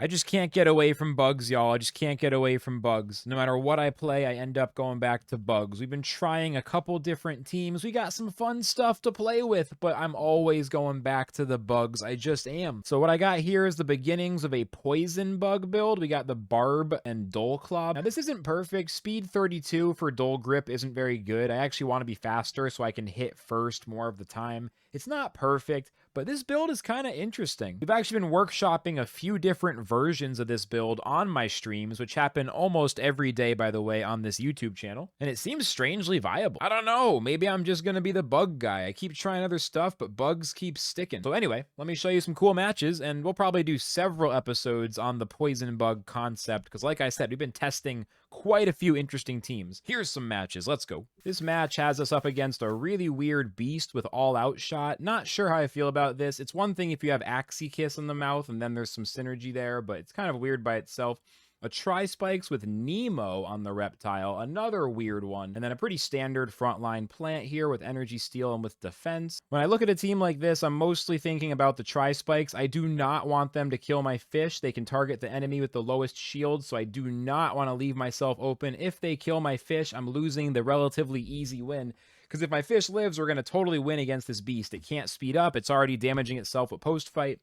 I just can't get away from bugs, y'all. I just can't get away from bugs. No matter what I play, I end up going back to bugs. We've been trying a couple different teams. We got some fun stuff to play with, but I'm always going back to the bugs. I just am. So what I got here is the beginnings of a poison bug build. We got the barb and dull claw. Now this isn't perfect. Speed 32 for dull grip isn't very good. I actually want to be faster so I can hit first more of the time. It's not perfect, but this build is kind of interesting. We've actually been workshopping a few different versions of this build on my streams, which happen almost every day, by the way, on this YouTube channel. And it seems strangely viable. I don't know, maybe I'm just gonna be the bug guy. I keep trying other stuff, but bugs keep sticking. So anyway, let me show you some cool matches, and we'll probably do several episodes on the poison bug concept, because like I said, we've been testing quite a few interesting teams. Here's some matches, let's go. This match has us up against a really weird beast with all-out shot. Not sure how I feel about this. It's one thing if you have Axie kiss in the mouth and then there's some synergy there, but it's kind of weird by itself. A tri-spikes with Nemo on the reptile, another weird one, and then a pretty standard frontline plant here with energy steal and with defense. When I look at a team like this, I'm mostly thinking about the tri-spikes. I do not want them to kill my fish. They can target the enemy with the lowest shield, so I do not want to leave myself open. If they kill my fish, I'm losing the relatively easy win. Because if my fish lives, we're going to totally win against this beast. It can't speed up. It's already damaging itself with post-fight.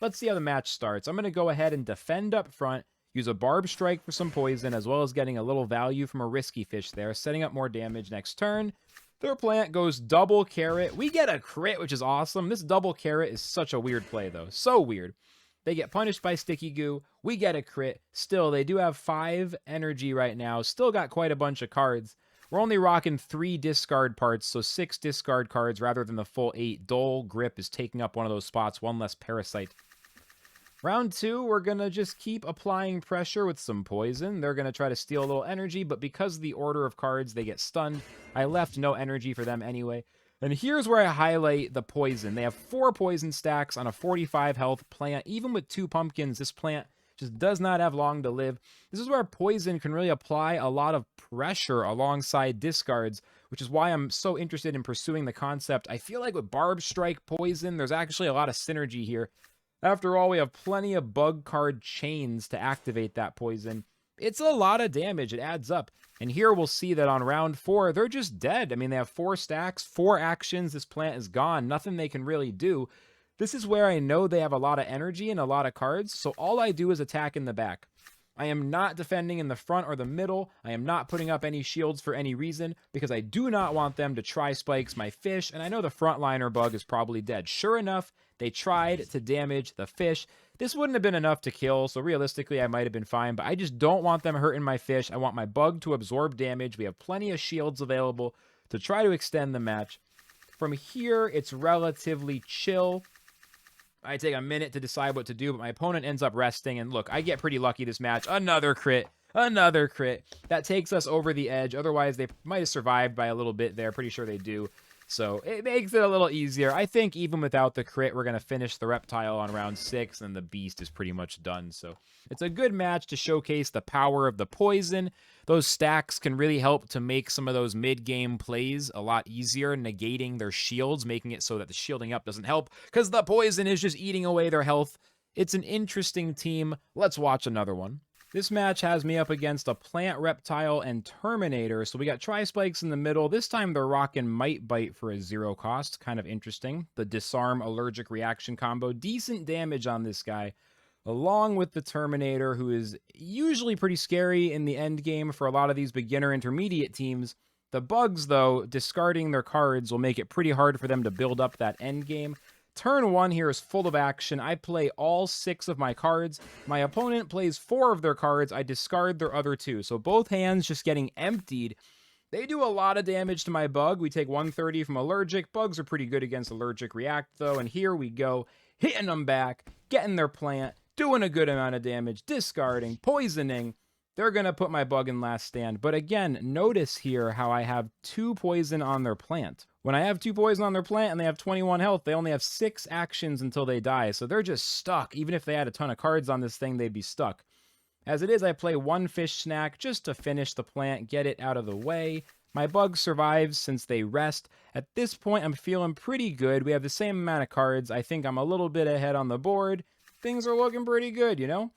Let's see how the match starts. I'm going to go ahead and defend up front. Use a barb strike for some poison, as well as getting a little value from a risky fish there, setting up more damage next turn. Their plant goes double carrot. We get a crit, which is awesome. This double carrot is such a weird play, though. So weird. They get punished by sticky goo. We get a crit. Still, they do have 5 energy right now. Still got quite a bunch of cards. We're only rocking 3 discard parts, so 6 discard cards rather than the full 8. Dull grip is taking up one of those spots. One less parasite. Round 2, we're going to just keep applying pressure with some poison. They're going to try to steal a little energy, but because of the order of cards, they get stunned. I left no energy for them anyway. And here's where I highlight the poison. They have 4 poison stacks on a 45 health plant. Even with 2 pumpkins, this plant just does not have long to live. This is where poison can really apply a lot of pressure alongside discards, which is why I'm so interested in pursuing the concept. I feel like with barb strike poison, there's actually a lot of synergy here. After all, we have plenty of bug card chains to activate that poison. It's a lot of damage. It adds up. And here we'll see that on round 4, they're just dead. I mean, they have 4 stacks, 4 actions. This plant is gone. Nothing they can really do. This is where I know they have a lot of energy and a lot of cards, so all I do is attack in the back. I am not defending in the front or the middle. I am not putting up any shields for any reason, because I do not want them to try spikes my fish, and I know the frontliner bug is probably dead. Sure enough, they tried to damage the fish. This wouldn't have been enough to kill, so realistically I might have been fine, but I just don't want them hurting my fish. I want my bug to absorb damage. We have plenty of shields available to try to extend the match. From here, it's relatively chill. I take a minute to decide what to do, but my opponent ends up resting, and look, I get pretty lucky this match. Another crit. Another crit. That takes us over the edge. Otherwise, they might have survived by a little bit there. Pretty sure they do. So it makes it a little easier. I think even without the crit, we're going to finish the reptile on round 6, and the beast is pretty much done. So it's a good match to showcase the power of the poison. Those stacks can really help to make some of those mid-game plays a lot easier, negating their shields, making it so that the shielding up doesn't help, because the poison is just eating away their health. It's an interesting team. Let's watch another one. This match has me up against a plant, reptile, and terminator. So we got tri-spikes in the middle. This time they're rocking might bite for a 0 cost. Kind of interesting. The disarm allergic reaction combo. Decent damage on this guy. Along with the terminator, who is usually pretty scary in the end game for a lot of these beginner intermediate teams. The bugs, though, discarding their cards will make it pretty hard for them to build up that end game. Turn 1 here is full of action. I play all 6 of my cards. My opponent plays 4 of their cards. I discard their other 2. So both hands just getting emptied. They do a lot of damage to my bug. We take 130 from allergic. Bugs are pretty good against allergic react, though. And here we go. Hitting them back. Getting their plant. Doing a good amount of damage. Discarding. Poisoning. They're going to put my bug in last stand. But again, notice here how I have 2 poison on their plant. When I have 2 poison on their plant and they have 21 health, they only have 6 actions until they die. So they're just stuck. Even if they had a ton of cards on this thing, they'd be stuck. As it is, I play 1 fish snack just to finish the plant, get it out of the way. My bug survives since they rest. At this point, I'm feeling pretty good. We have the same amount of cards. I think I'm a little bit ahead on the board. Things are looking pretty good, you know?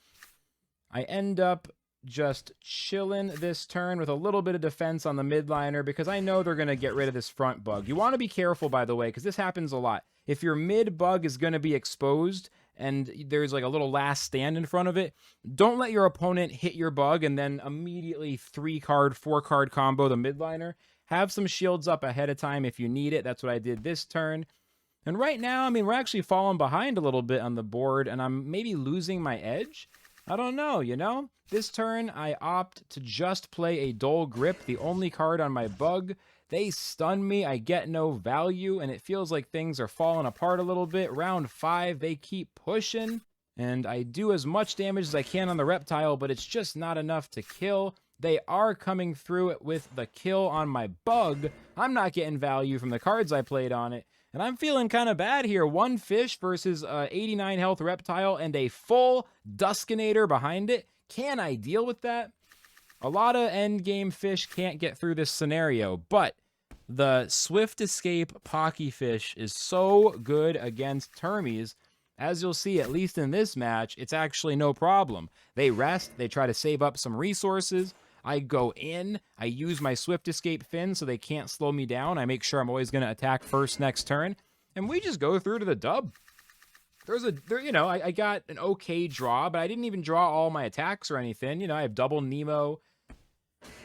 I end up just chilling this turn with a little bit of defense on the midliner because I know they're going to get rid of this front bug. You want to be careful, by the way, because this happens a lot. If your mid bug is going to be exposed and there's like a little last stand in front of it, don't let your opponent hit your bug and then immediately 3-card, 4-card combo the midliner. Have some shields up ahead of time if you need it. That's what I did this turn. And right now, I mean, we're actually falling behind a little bit on the board, and I'm maybe losing my edge. I don't know, you know? This turn, I opt to just play a Dull Grip, the only card on my bug. They stun me, I get no value, and it feels like things are falling apart a little bit. Round 5, they keep pushing, and I do as much damage as I can on the reptile, but it's just not enough to kill. They are coming through it with the kill on my bug. I'm not getting value from the cards I played on it. And I'm feeling kind of bad here. 1 fish versus 89 health reptile and a full Duskinator behind it. Can I deal with that? A lot of endgame fish can't get through this scenario, but the Swift Escape Pocky Fish is so good against Termies. As you'll see, at least in this match, it's actually no problem. They rest, they try to save up some resources. I go in, I use my Swift Escape fin so they can't slow me down. I make sure I'm always going to attack first next turn. And we just go through to the dub. I got an okay draw, but I didn't even draw all my attacks or anything. You know, I have double Nemo.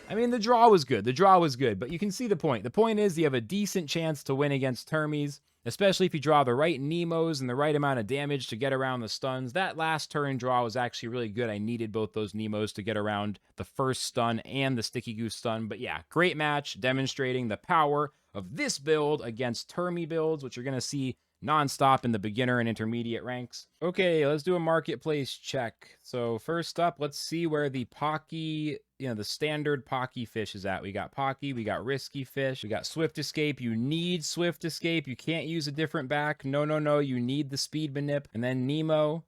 I mean, the draw was good. The draw was good, but you can see the point. The point is you have a decent chance to win against Termies, especially if you draw the right Nemos and the right amount of damage to get around the stuns. That last turn draw was actually really good. I needed both those Nemos to get around the first stun and the Sticky Goose stun. But yeah, great match demonstrating the power of this build against Termy builds, which you're going to see nonstop in the beginner and intermediate ranks. Okay, let's do a marketplace check. So first up, let's see where the Pocky, the standard Pocky fish is at. We got Pocky, we got Risky Fish, we got Swift Escape. You need Swift Escape. You can't use a different back. No. You need the speed manip. And then Nemo.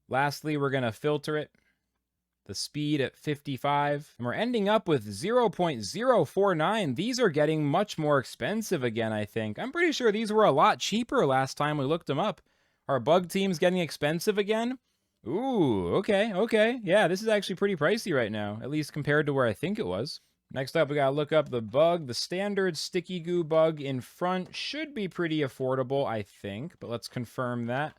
Lastly, we're going to filter it. The speed at 55. And we're ending up with 0.049. These are getting much more expensive again, I think. I'm pretty sure these were a lot cheaper last time we looked them up. Our bug team's getting expensive again? Ooh, okay. Yeah, this is actually pretty pricey right now, at least compared to where I think it was. Next up, we gotta look up the bug. The standard Sticky Goo bug in front should be pretty affordable, I think, but let's confirm that.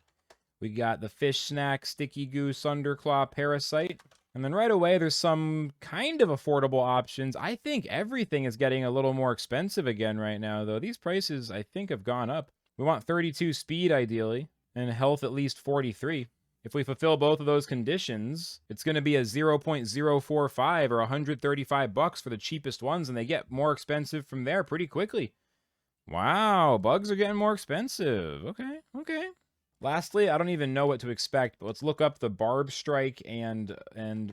We got the Fish Snack, Sticky Goo, Sunderclaw, Parasite. And then right away, there's some kind of affordable options. I think everything is getting a little more expensive again right now, though. These prices, I think, have gone up. We want 32 speed, ideally, and health at least 43. If we fulfill both of those conditions, it's going to be a 0.045 or 135 bucks for the cheapest ones, and they get more expensive from there pretty quickly. Wow, bugs are getting more expensive. Okay. Lastly, I don't even know what to expect, but let's look up the Barb Strike and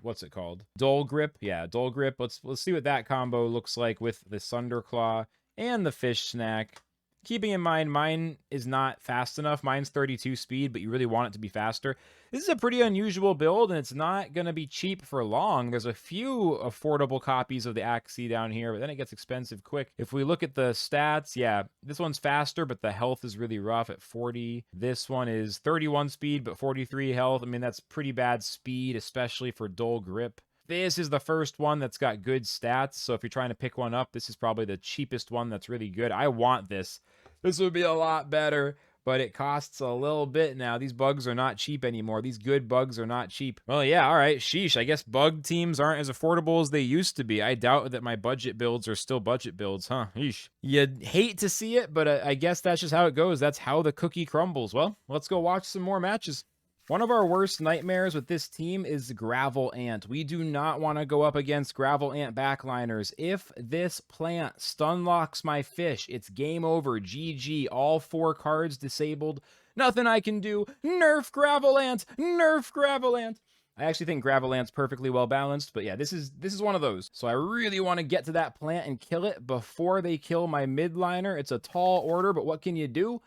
what's it called? Dull Grip. Yeah, Dull Grip. Let's see what that combo looks like with the Sunderclaw and the Fish Snack. Keeping in mind, mine is not fast enough. Mine's 32 speed, but you really want it to be faster. This is a pretty unusual build, and it's not going to be cheap for long. There's a few affordable copies of the Axie down here, but then it gets expensive quick. If we look at the stats, yeah, this one's faster, but the health is really rough at 40. This one is 31 speed, but 43 health. I mean, that's pretty bad speed, especially for Dull Grip. This is the first one that's got good stats, so if you're trying to pick one up, this is probably the cheapest one that's really good. I want this. This would be a lot better, but it costs a little bit now. These bugs are not cheap anymore. These good bugs are not cheap. Well, yeah, all right, sheesh. I guess bug teams aren't as affordable as they used to be. I doubt that my budget builds are still budget builds, huh? Yeesh. You'd hate to see it, but I guess that's just how it goes. That's how the cookie crumbles. Well, let's go watch some more matches. One of our worst nightmares with this team is Gravel Ant. We do not want to go up against Gravel Ant backliners. If this plant stun locks my fish, it's game over. GG. All 4 cards disabled. Nothing I can do. Nerf Gravel Ant. Nerf Gravel Ant. I actually think Gravel Ant's perfectly well balanced, but yeah, this is one of those. So I really want to get to that plant and kill it before they kill my midliner. It's a tall order, but what can you do?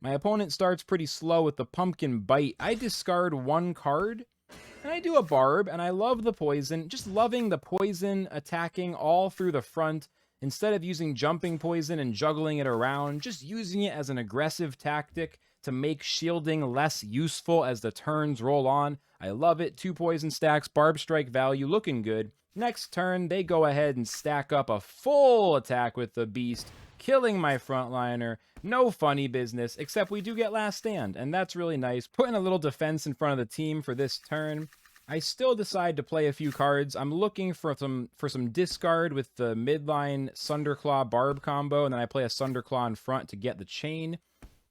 My opponent starts pretty slow with the Pumpkin Bite. I discard 1 card, and I do a Barb, and I love the poison. Just loving the poison attacking all through the front. Instead of using jumping poison and juggling it around, just using it as an aggressive tactic to make shielding less useful as the turns roll on. I love it. 2 poison stacks, barb strike value, looking good. Next turn, they go ahead and stack up a full attack with the beast, killing my frontliner. No funny business, except we do get last stand, and that's really nice. Putting a little defense in front of the team for this turn. I still decide to play a few cards. I'm looking for some discard with the midline Sunderclaw barb combo, and then I play a Sunderclaw in front to get the chain.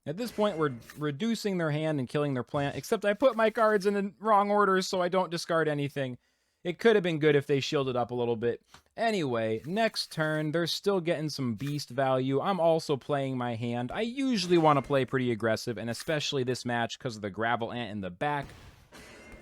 At this point, we're reducing their hand and killing their plant, except I put my cards in the wrong order so I don't discard anything. It could have been good if they shielded up a little bit. Anyway, next turn, they're still getting some beast value. I'm also playing my hand. I usually want to play pretty aggressive, and especially this match because of the gravel ant in the back.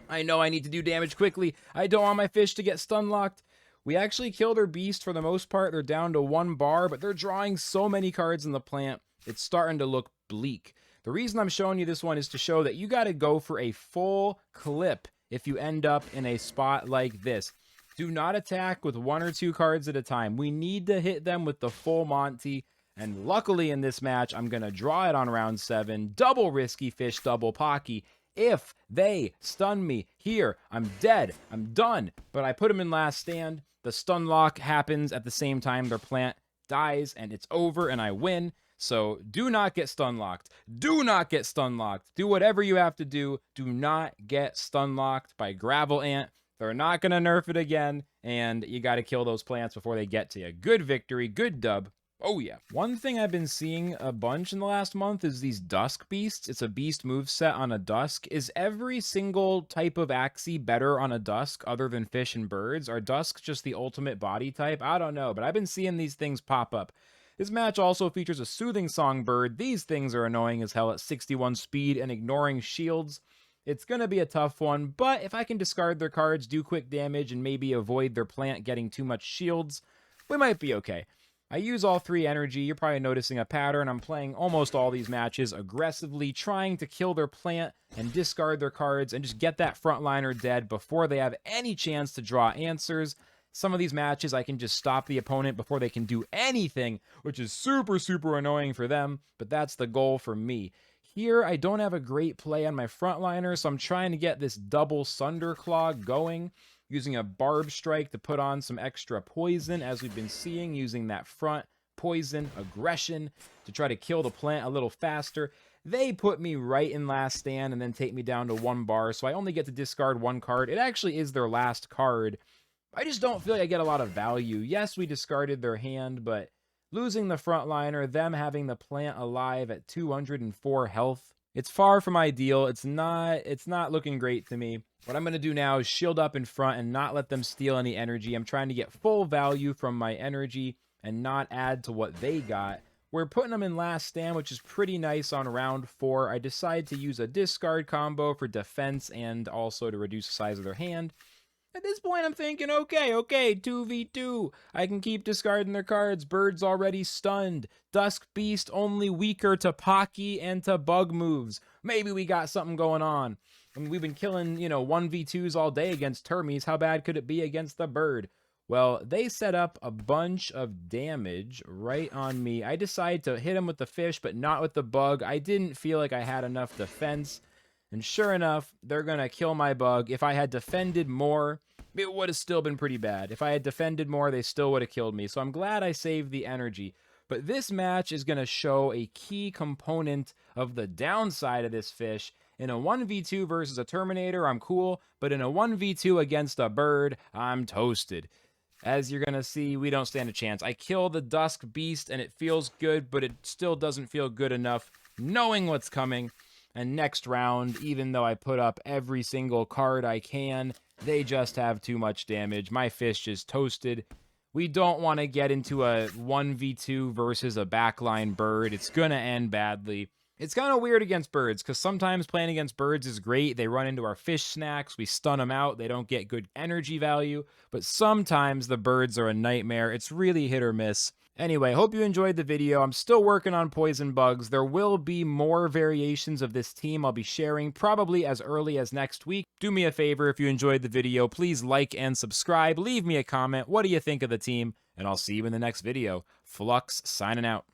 I know I need to do damage quickly. I don't want my fish to get stun locked. We actually kill their beast for the most part. They're down to 1 bar, but they're drawing so many cards in the plant. It's starting to look bleak. The reason I'm showing you this one is to show that you got to go for a full clip if you end up in a spot like this. Do not attack with 1 or 2 cards at a time. We need to hit them with the full Monty. And luckily in this match, I'm going to draw it on round 7. Double risky fish, double Pocky. If they stun me here, I'm dead. I'm done. But I put them in last stand. The stun lock happens at the same time their plant dies, and it's over, and I win. So do not get stun locked. Do not get stun locked. Do whatever you have to do. Do not get stun locked by gravel ant. They're not going to nerf it again, and you got to kill those plants before they get to you. Good victory, good dub. Oh yeah. One thing I've been seeing a bunch in the last month is these Dusk Beasts. It's a beast moveset on a Dusk. Is every single type of Axie better on a Dusk other than fish and birds? Are Dusks just the ultimate body type? I don't know, but I've been seeing these things pop up. This match also features a Soothing Songbird. These things are annoying as hell at 61 speed and ignoring shields. It's going to be a tough one, but if I can discard their cards, do quick damage, and maybe avoid their plant getting too much shields, we might be okay. I use all 3 energy. You're probably noticing a pattern. I'm playing almost all these matches aggressively, trying to kill their plant and discard their cards and just get that frontliner dead before they have any chance to draw answers. Some of these matches, I can just stop the opponent before they can do anything, which is super, super annoying for them, but that's the goal for me. Here, I don't have a great play on my frontliner, so I'm trying to get this double Sunderclaw going, using a barb strike to put on some extra poison, as we've been seeing, using that front poison aggression to try to kill the plant a little faster. They put me right in last stand and then take me down to 1 bar, so I only get to discard 1 card. It actually is their last card. I just don't feel like I get a lot of value. Yes, we discarded their hand, but losing the frontliner, them having the plant alive at 204 health, it's far from ideal. It's not looking great to me. What I'm going to do now is shield up in front and not let them steal any energy. I'm trying to get full value from my energy and not add to what they got. We're putting them in last stand, which is pretty nice on round 4. I decide to use a discard combo for defense and also to reduce the size of their hand. At this point, I'm thinking, okay, 2v2. I can keep discarding their cards. Bird's already stunned. Dusk Beast only weaker to Pocky and to bug moves. Maybe we got something going on. I mean, we've been killing, 1v2s all day against Termies. How bad could it be against the bird? Well, they set up a bunch of damage right on me. I decided to hit him with the fish, but not with the bug. I didn't feel like I had enough defense. And sure enough, they're going to kill my bug. If I had defended more, it would have still been pretty bad. If I had defended more, they still would have killed me. So I'm glad I saved the energy. But this match is going to show a key component of the downside of this fish. In a 1v2 versus a Terminator, I'm cool. But in a 1v2 against a bird, I'm toasted. As you're going to see, we don't stand a chance. I kill the Dusk Beast, and it feels good, but it still doesn't feel good enough knowing what's coming. And next round, even though I put up every single card I can, they just have too much damage. My fish is toasted. We don't want to get into a 1v2 versus a backline bird. It's going to end badly. It's kind of weird against birds, because sometimes playing against birds is great. They run into our fish snacks. We stun them out. They don't get good energy value. But sometimes the birds are a nightmare. It's really hit or miss. Anyway, hope you enjoyed the video. I'm still working on poison bugs. There will be more variations of this team I'll be sharing probably as early as next week. Do me a favor, if you enjoyed the video, please like and subscribe. Leave me a comment. What do you think of the team? And I'll see you in the next video. Flux signing out.